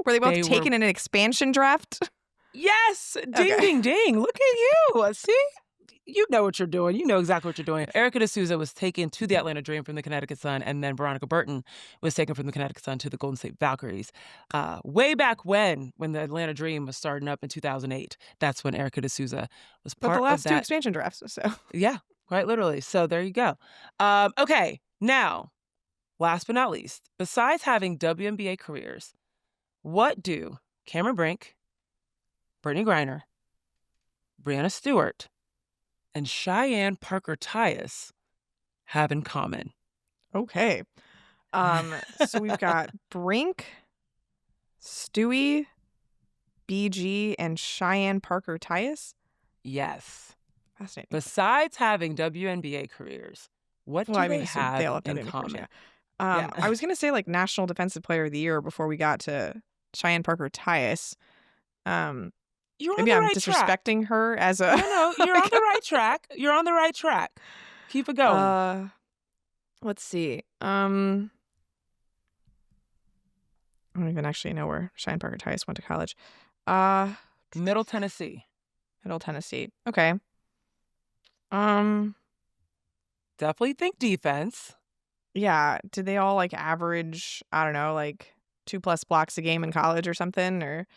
Were they both taken in an expansion draft? Yes! Ding, ding, ding. Look at you. See? You know what you're doing. You know exactly what you're doing. Erica D'Souza was taken to the Atlanta Dream from the Connecticut Sun, and then Veronica Burton was taken from the Connecticut Sun to the Golden State Valkyries. Way back when the Atlanta Dream was starting up in 2008, that's when Erica D'Souza was part of that. But the last two expansion drafts, so. Yeah, quite literally. So there you go. Okay, now, last but not least, besides having WNBA careers, what do Cameron Brink, Brittany Griner, Breanna Stewart, and Cheyenne Parker Tyus have in common? Okay. So we've got Brink, Stewie, BG and Cheyenne Parker-Tyus? Yes. Fascinating. Besides having WNBA careers, what do they have they all have in WNBA common? careers, yeah. I was going to say like National Defensive Player of the Year before we got to Cheyenne Parker-Tyus. You're on maybe the I'm right disrespecting track. her as a... No, you're on the right track. You're on the right track. Keep it going. Let's see. I don't even actually know where Cheyenne Parker-Tyus went to college. Middle Tennessee. Middle Tennessee. Okay. Definitely think defense. Yeah. Did they all like average, I don't know, like 2+ blocks a game in college or something? Or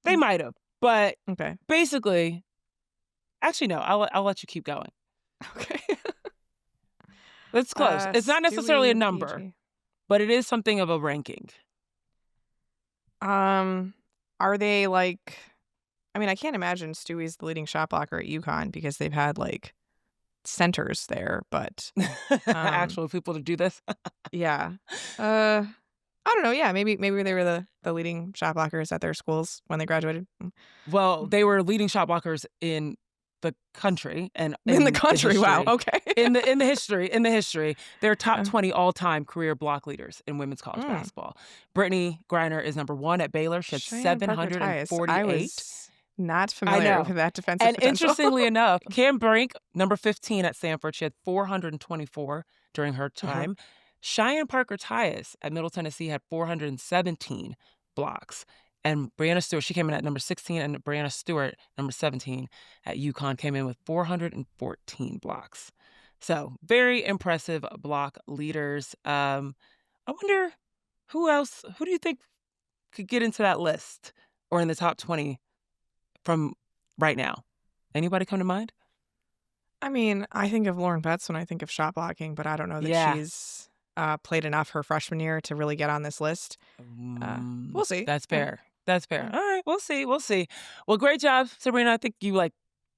they might have, but okay. Basically, actually no. I'll let you keep going. Okay. It's close. It's not necessarily a number, BG. but it is something of a ranking. Are they like? I mean, I can't imagine Stewie's the leading shot blocker at UConn because they've had like centers there, but actual people to do this. Yeah. I don't know. Yeah, maybe they were the leading shot blockers at their schools when they graduated. Well, they were leading shot blockers in the country and in the country. Wow. Okay. in the history, they're top 20 all-time career block leaders in women's college basketball. Brittany Griner is number 1 at Baylor. She had 748. I was not familiar with that defensive and potential. Interestingly enough, Cam Brink, number 15 at Stanford, she had 424 during her time. Cheyenne Parker-Tyus at Middle Tennessee had 417 blocks. And Breanna Stewart, she came in at number 16, and Breanna Stewart, number 17 at UConn, came in with 414 blocks. So very impressive block leaders. I wonder who do you think could get into that list or in the top 20 from right now? Anybody come to mind? I mean, I think of Lauren Betts when I think of shot blocking, but I don't know that she's played enough her freshman year to really get on this list. We'll see. That's fair. That's fair. All right, we'll see. Well, great job, Sabreena. I think you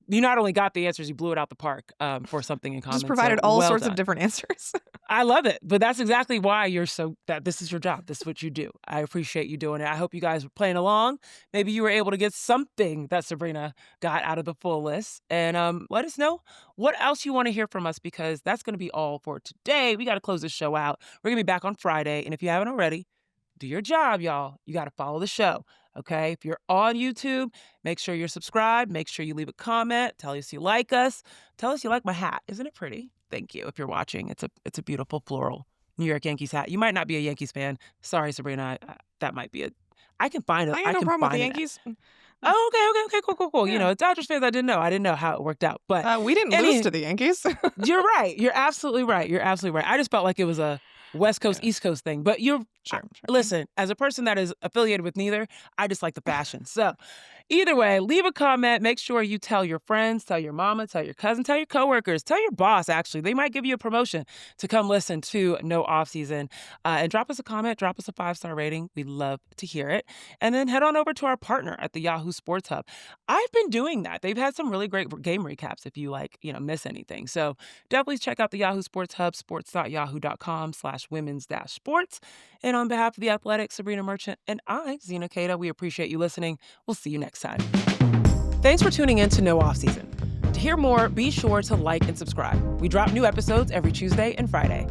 not only got the answers, you blew it out the park for something in common. Just provided all sorts of different answers. I love it, but that's exactly why that this is your job. This is what you do. I appreciate you doing it. I hope you guys were playing along. Maybe you were able to get something that Sabreena got out of the full list. And let us know what else you want to hear from us, because that's going to be all for today. We got to close this show out. We're going to be back on Friday. And if you haven't already, do your job, y'all. You got to follow the show. Okay, if you're on YouTube, make sure you're subscribed. Make sure you leave a comment. Tell us you like us. Tell us you like my hat. Isn't it pretty? Thank you. If you're watching, it's a beautiful floral New York Yankees hat. You might not be a Yankees fan. Sorry, Sabreena. That might be I can find it. I have no problem with the Yankees. Oh, okay, cool. Yeah. You know, Dodgers fans, I didn't know how it worked out. But we didn't lose to the Yankees. You're right. You're absolutely right. I just felt like it was a West Coast, East Coast thing. But sure. Listen, as a person that is affiliated with neither, I just like the fashion. So either way, leave a comment. Make sure you tell your friends, tell your mama, tell your cousin, tell your coworkers, tell your boss, actually. They might give you a promotion to come listen to No Offseason. And drop us a comment, drop us a 5-star rating. We'd love to hear it. And then head on over to our partner at the Yahoo Sports Hub. I've been doing that. They've had some really great game recaps if you miss anything. So definitely check out the Yahoo Sports Hub, sports.yahoo.com/women's-sports. And on behalf of The Athletic, Sabreena Merchant, and I, Zena Quaeta, we appreciate you listening. We'll see you next time. Thanks for tuning in to No Offseason. To hear more, be sure to like and subscribe. We drop new episodes every Tuesday and Friday.